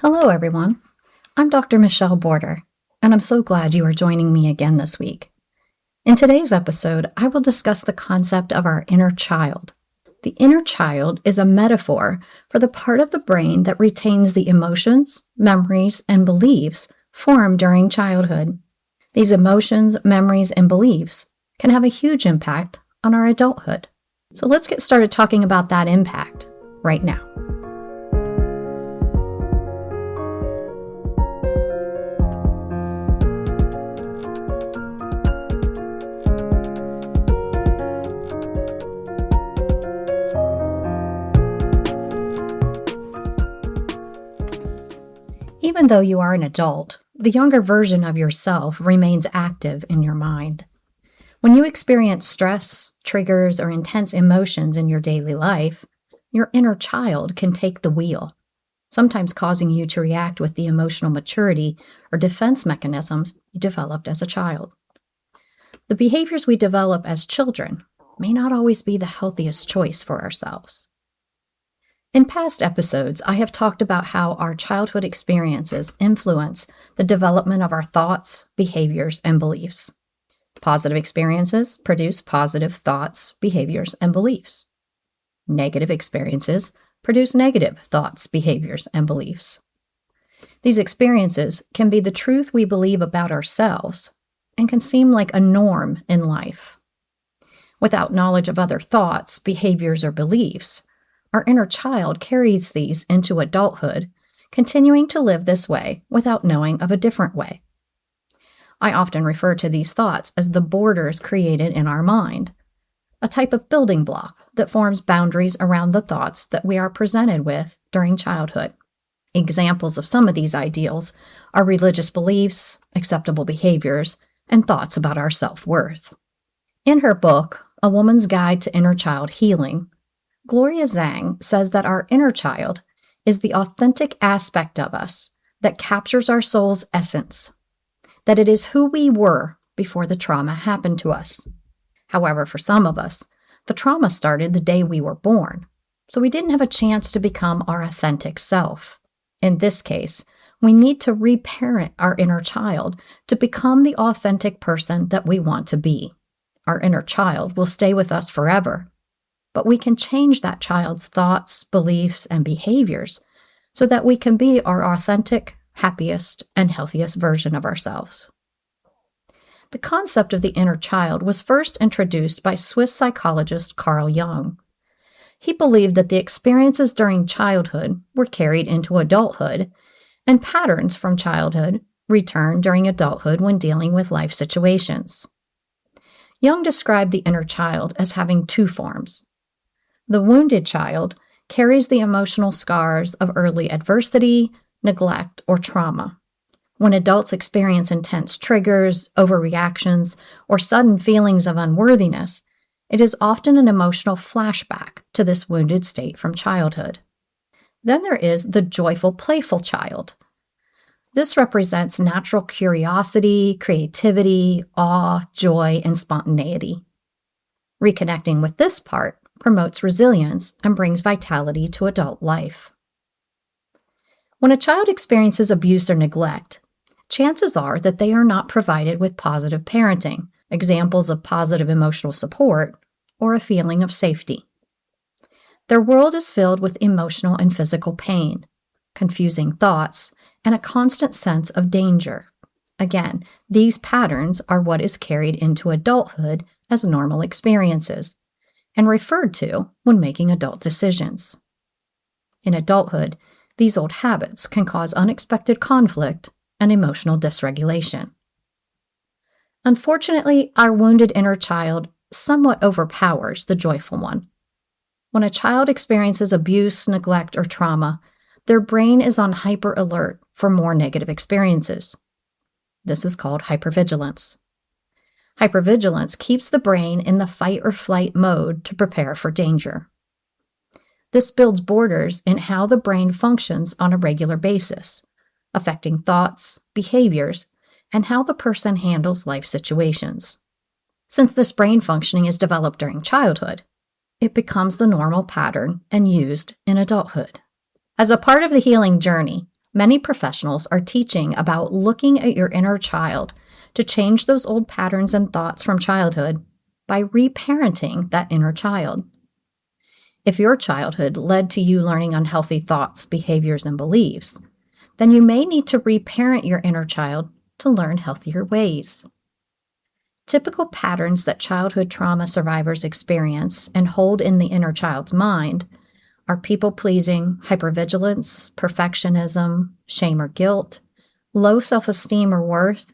Hello, everyone. I'm Dr. Michelle Border, and I'm so glad you are joining me again this week. In today's episode, I will discuss the concept of our inner child. The inner child is a metaphor for the part of the brain that retains the emotions, memories, and beliefs formed during childhood. These emotions, memories, and beliefs can have a huge impact on our adulthood. So let's get started talking about that impact right now. Even though you are an adult, the younger version of yourself remains active in your mind. When you experience stress, triggers, or intense emotions in your daily life, your inner child can take the wheel, sometimes causing you to react with the emotional maturity or defense mechanisms you developed as a child. The behaviors we develop as children may not always be the healthiest choice for ourselves. In past episodes, I have talked about how our childhood experiences influence the development of our thoughts, behaviors, and beliefs. Positive experiences produce positive thoughts, behaviors, and beliefs. Negative experiences produce negative thoughts, behaviors, and beliefs. These experiences can be the truth we believe about ourselves and can seem like a norm in life. Without knowledge of other thoughts, behaviors, or beliefs, our inner child carries these into adulthood, continuing to live this way without knowing of a different way. I often refer to these thoughts as the borders created in our mind, a type of building block that forms boundaries around the thoughts that we are presented with during childhood. Examples of some of these ideals are religious beliefs, acceptable behaviors, and thoughts about our self-worth. In her book, A Woman's Guide to Inner Child Healing, Gloria Zhang says that our inner child is the authentic aspect of us that captures our soul's essence, that it is who we were before the trauma happened to us. However, for some of us, the trauma started the day we were born, so we didn't have a chance to become our authentic self. In this case, we need to reparent our inner child to become the authentic person that we want to be. Our inner child will stay with us forever, but we can change that child's thoughts, beliefs, and behaviors so that we can be our authentic, happiest, and healthiest version of ourselves. The concept of the inner child was first introduced by Swiss psychologist Carl Jung. He believed that the experiences during childhood were carried into adulthood, and patterns from childhood return during adulthood when dealing with life situations. Jung described the inner child as having two forms. The wounded child carries the emotional scars of early adversity, neglect, or trauma. When adults experience intense triggers, overreactions, or sudden feelings of unworthiness, it is often an emotional flashback to this wounded state from childhood. Then there is the joyful, playful child. This represents natural curiosity, creativity, awe, joy, and spontaneity. Reconnecting with this part promotes resilience and brings vitality to adult life. When a child experiences abuse or neglect, chances are that they are not provided with positive parenting, examples of positive emotional support, or a feeling of safety. Their world is filled with emotional and physical pain, confusing thoughts, and a constant sense of danger. Again, these patterns are what is carried into adulthood as normal experiences, and referred to when making adult decisions. In adulthood, these old habits can cause unexpected conflict and emotional dysregulation. Unfortunately, our wounded inner child somewhat overpowers the joyful one. When a child experiences abuse, neglect, or trauma, their brain is on hyper alert for more negative experiences. This is called hypervigilance. Hypervigilance keeps the brain in the fight or flight mode to prepare for danger. This builds borders in how the brain functions on a regular basis, affecting thoughts, behaviors, and how the person handles life situations. Since this brain functioning is developed during childhood, it becomes the normal pattern and used in adulthood. As a part of the healing journey, Many professionals are teaching about looking at your inner child to change those old patterns and thoughts from childhood by reparenting that inner child. If your childhood led to you learning unhealthy thoughts, behaviors, and beliefs, then you may need to reparent your inner child to learn healthier ways. Typical patterns that childhood trauma survivors experience and hold in the inner child's mind are people-pleasing, hypervigilance, perfectionism, shame or guilt, low self-esteem or worth,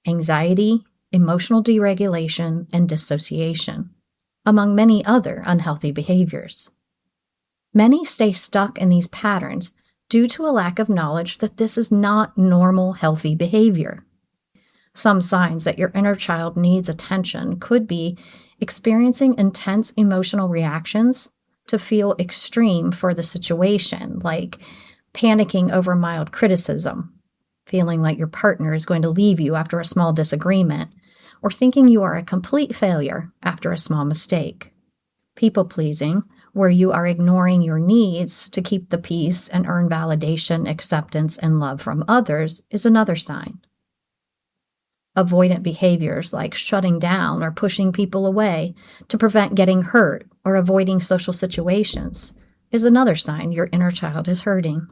anxiety, emotional deregulation, and dissociation, among many other unhealthy behaviors. Many stay stuck in these patterns due to a lack of knowledge that this is not normal, healthy behavior. Some signs that your inner child needs attention could be experiencing intense emotional reactions to feel extreme for the situation, like panicking over mild criticism, feeling like your partner is going to leave you after a small disagreement, or thinking you are a complete failure after a small mistake. People-pleasing, where you are ignoring your needs to keep the peace and earn validation, acceptance, and love from others, is another sign. Avoidant behaviors like shutting down or pushing people away to prevent getting hurt or avoiding social situations is another sign your inner child is hurting.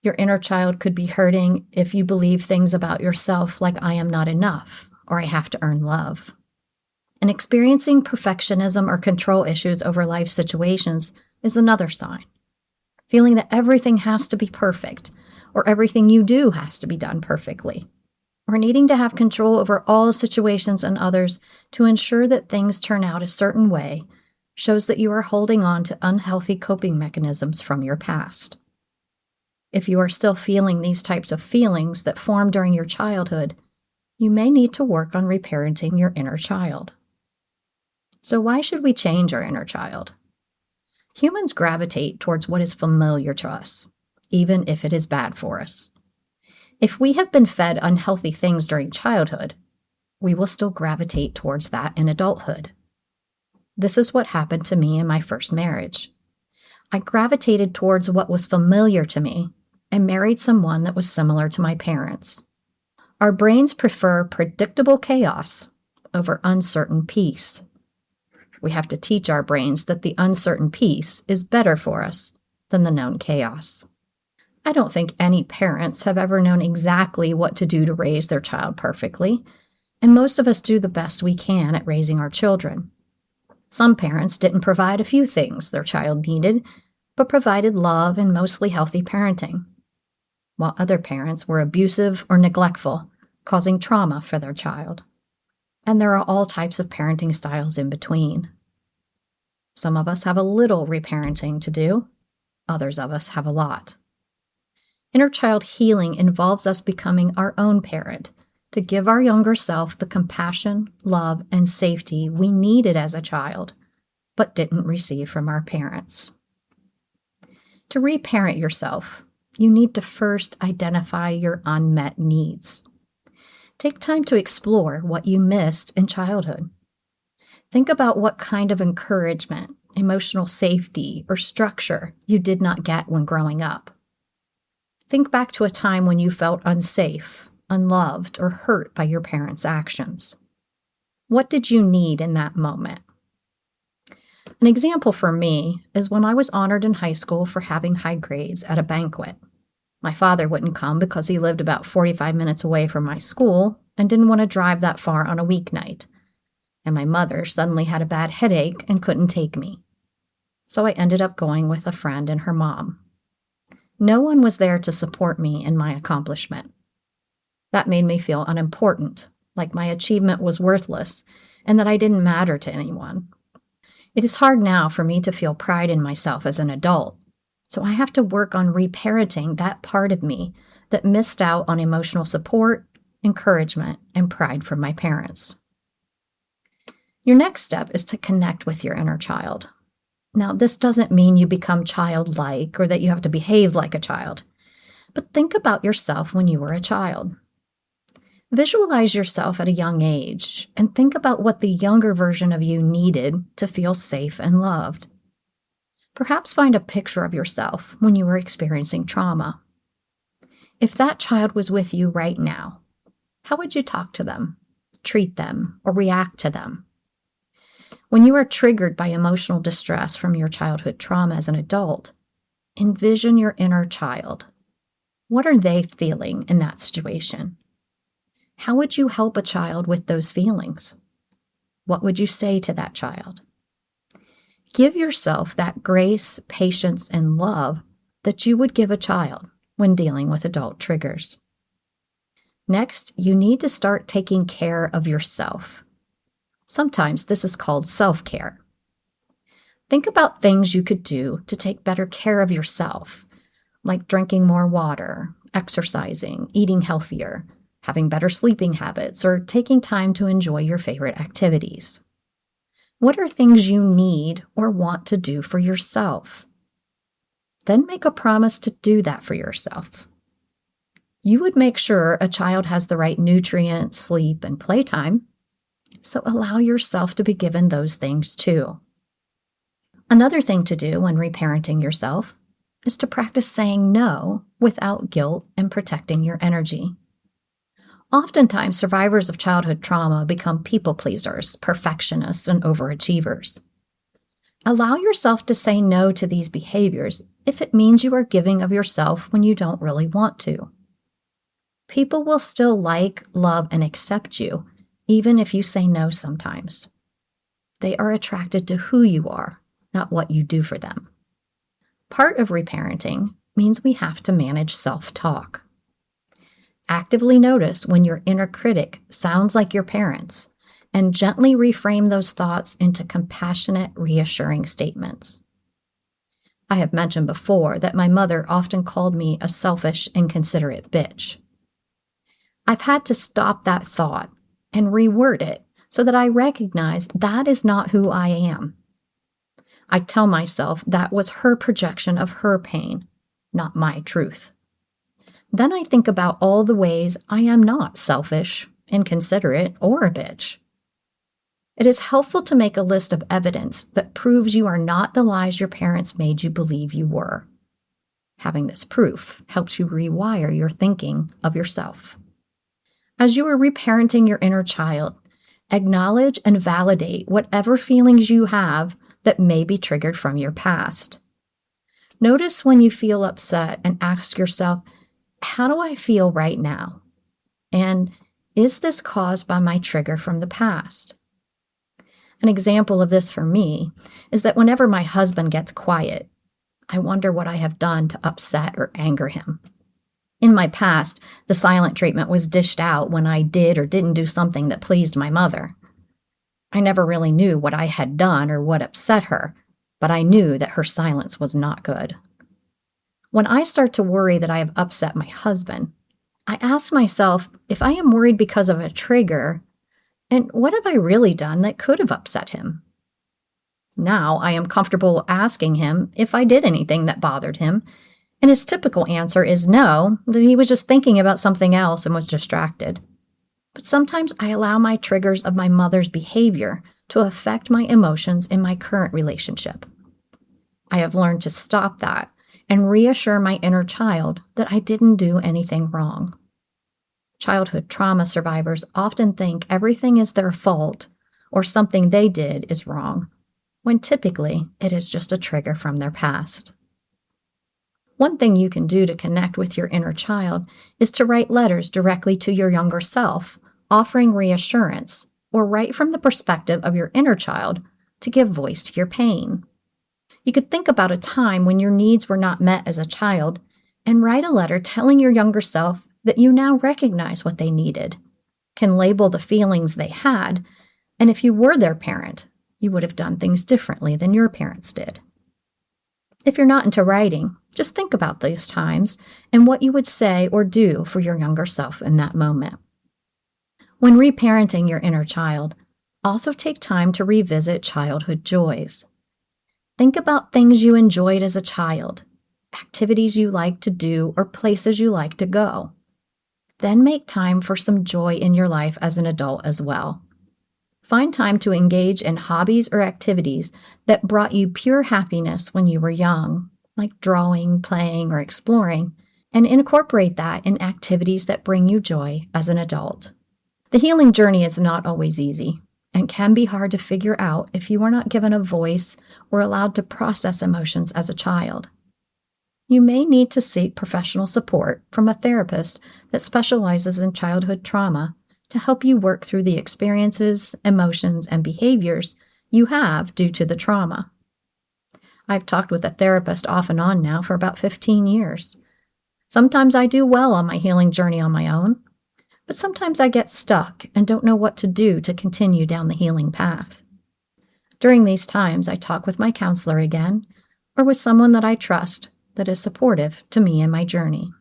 Your inner child could be hurting if you believe things about yourself like I am not enough or I have to earn love. And experiencing perfectionism or control issues over life situations is another sign. Feeling that everything has to be perfect or everything you do has to be done perfectly, or needing to have control over all situations and others to ensure that things turn out a certain way shows that you are holding on to unhealthy coping mechanisms from your past. If you are still feeling these types of feelings that formed during your childhood, you may need to work on reparenting your inner child. So why should we change our inner child? Humans gravitate towards what is familiar to us, even if it is bad for us. If we have been fed unhealthy things during childhood, we will still gravitate towards that in adulthood. This is what happened to me in my first marriage. I gravitated towards what was familiar to me and married someone that was similar to my parents. Our brains prefer predictable chaos over uncertain peace. We have to teach our brains that the uncertain peace is better for us than the known chaos. I don't think any parents have ever known exactly what to do to raise their child perfectly, and most of us do the best we can at raising our children. Some parents didn't provide a few things their child needed, but provided love and mostly healthy parenting, while other parents were abusive or neglectful, causing trauma for their child. And there are all types of parenting styles in between. Some of us have a little reparenting to do, others of us have a lot. Inner child healing involves us becoming our own parent to give our younger self the compassion, love, and safety we needed as a child, but didn't receive from our parents. To reparent yourself, you need to first identify your unmet needs. Take time to explore what you missed in childhood. Think about what kind of encouragement, emotional safety, or structure you did not get when growing up. Think back to a time when you felt unsafe, unloved, or hurt by your parents' actions. What did you need in that moment? An example for me is when I was honored in high school for having high grades at a banquet. My father wouldn't come because he lived about 45 minutes away from my school and didn't want to drive that far on a weeknight. And my mother suddenly had a bad headache and couldn't take me. So I ended up going with a friend and her mom. No one was there to support me in my accomplishment. That made me feel unimportant, like my achievement was worthless, and that I didn't matter to anyone. It is hard now for me to feel pride in myself as an adult, so I have to work on reparenting that part of me that missed out on emotional support, encouragement, and pride from my parents. Your next step is to connect with your inner child. Now, this doesn't mean you become childlike or that you have to behave like a child, but think about yourself when you were a child. Visualize yourself at a young age and think about what the younger version of you needed to feel safe and loved. Perhaps find a picture of yourself when you were experiencing trauma. If that child was with you right now, how would you talk to them, treat them, or react to them? When you are triggered by emotional distress from your childhood trauma as an adult, envision your inner child. What are they feeling in that situation? How would you help a child with those feelings? What would you say to that child? Give yourself that grace, patience, and love that you would give a child when dealing with adult triggers. Next, you need to start taking care of yourself. Sometimes this is called self-care. Think about things you could do to take better care of yourself, like drinking more water, exercising, eating healthier, having better sleeping habits, or taking time to enjoy your favorite activities. What are things you need or want to do for yourself? Then make a promise to do that for yourself. You would make sure a child has the right nutrients, sleep, and playtime, so allow yourself to be given those things too. Another thing to do when reparenting yourself is to practice saying no without guilt and protecting your energy. Oftentimes, survivors of childhood trauma become people pleasers, perfectionists, and overachievers. Allow yourself to say no to these behaviors if it means you are giving of yourself when you don't really want to. People will still like, love, and accept you, even if you say no sometimes. They are attracted to who you are, not what you do for them. Part of reparenting means we have to manage self-talk. Actively notice when your inner critic sounds like your parents, and gently reframe those thoughts into compassionate, reassuring statements. I have mentioned before that my mother often called me a selfish, inconsiderate bitch. I've had to stop that thought and reword it so that I recognize that is not who I am. I tell myself that was her projection of her pain, not my truth. Then I think about all the ways I am not selfish, inconsiderate, or a bitch. It is helpful to make a list of evidence that proves you are not the lies your parents made you believe you were. Having this proof helps you rewire your thinking of yourself. As you are reparenting your inner child, acknowledge and validate whatever feelings you have that may be triggered from your past. Notice when you feel upset and ask yourself, how do I feel right now? And is this caused by my trigger from the past? An example of this for me is that whenever my husband gets quiet, I wonder what I have done to upset or anger him. In my past, the silent treatment was dished out when I did or didn't do something that pleased my mother. I never really knew what I had done or what upset her, but I knew that her silence was not good. When I start to worry that I have upset my husband, I ask myself if I am worried because of a trigger, and what have I really done that could have upset him? Now I am comfortable asking him if I did anything that bothered him, and his typical answer is no, that he was just thinking about something else and was distracted. But sometimes I allow my triggers of my mother's behavior to affect my emotions in my current relationship. I have learned to stop that and reassure my inner child that I didn't do anything wrong. Childhood trauma survivors often think everything is their fault or something they did is wrong, when typically it is just a trigger from their past. One thing you can do to connect with your inner child is to write letters directly to your younger self, offering reassurance, or write from the perspective of your inner child to give voice to your pain. You could think about a time when your needs were not met as a child and write a letter telling your younger self that you now recognize what they needed, can label the feelings they had, and if you were their parent, you would have done things differently than your parents did. If you're not into writing, just think about those times and what you would say or do for your younger self in that moment. When reparenting your inner child, also take time to revisit childhood joys. Think about things you enjoyed as a child, activities you like to do, or places you like to go. Then make time for some joy in your life as an adult as well. Find time to engage in hobbies or activities that brought you pure happiness when you were young, like drawing, playing, or exploring, and incorporate that in activities that bring you joy as an adult. The healing journey is not always easy and can be hard to figure out if you were not given a voice or allowed to process emotions as a child. You may need to seek professional support from a therapist that specializes in childhood trauma to help you work through the experiences, emotions, and behaviors you have due to the trauma. I've talked with a therapist off and on now for about 15 years. Sometimes I do well on my healing journey on my own, but sometimes I get stuck and don't know what to do to continue down the healing path. During these times, I talk with my counselor again, or with someone that I trust that is supportive to me in my journey.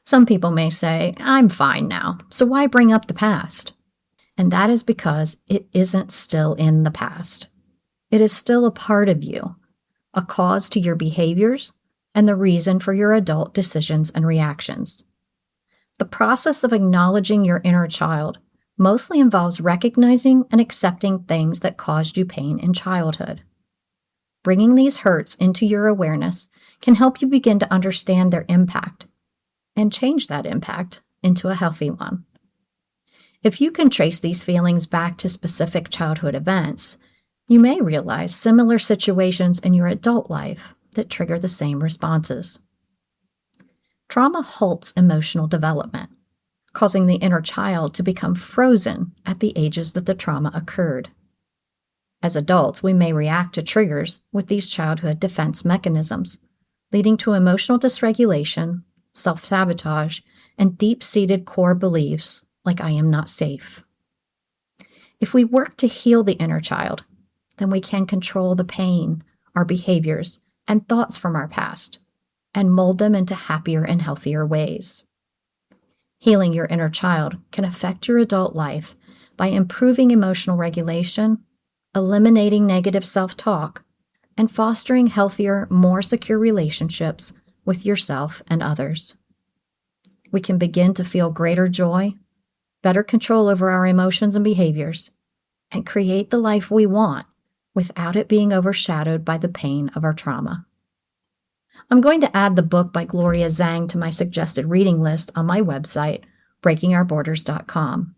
Some people may say, I'm fine now, so why bring up the past? And that is because it isn't still in the past. It is still a part of you, a cause to your behaviors, and the reason for your adult decisions and reactions. The process of acknowledging your inner child mostly involves recognizing and accepting things that caused you pain in childhood. Bringing these hurts into your awareness can help you begin to understand their impact and change that impact into a healthy one. If you can trace these feelings back to specific childhood events, you may realize similar situations in your adult life that trigger the same responses. Trauma halts emotional development, causing the inner child to become frozen at the ages that the trauma occurred. As adults, we may react to triggers with these childhood defense mechanisms, leading to emotional dysregulation, self-sabotage, and deep-seated core beliefs like I am not safe. If we work to heal the inner child, then we can control the pain, our behaviors, and thoughts from our past, and mold them into happier and healthier ways. Healing your inner child can affect your adult life by improving emotional regulation, eliminating negative self-talk, and fostering healthier, more secure relationships with yourself and others. We can begin to feel greater joy, better control over our emotions and behaviors, and create the life we want without it being overshadowed by the pain of our trauma. I'm going to add the book by Gloria Zhang to my suggested reading list on my website, breakingourborders.com.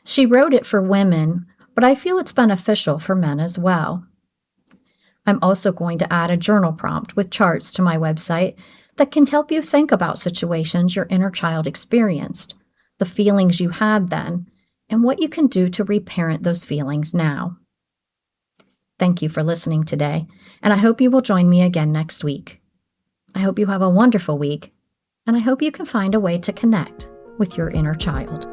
She wrote it for women, but I feel it's beneficial for men as well. I'm also going to add a journal prompt with charts to my website that can help you think about situations your inner child experienced, the feelings you had then, and what you can do to reparent those feelings now. Thank you for listening today, and I hope you will join me again next week. I hope you have a wonderful week, and I hope you can find a way to connect with your inner child.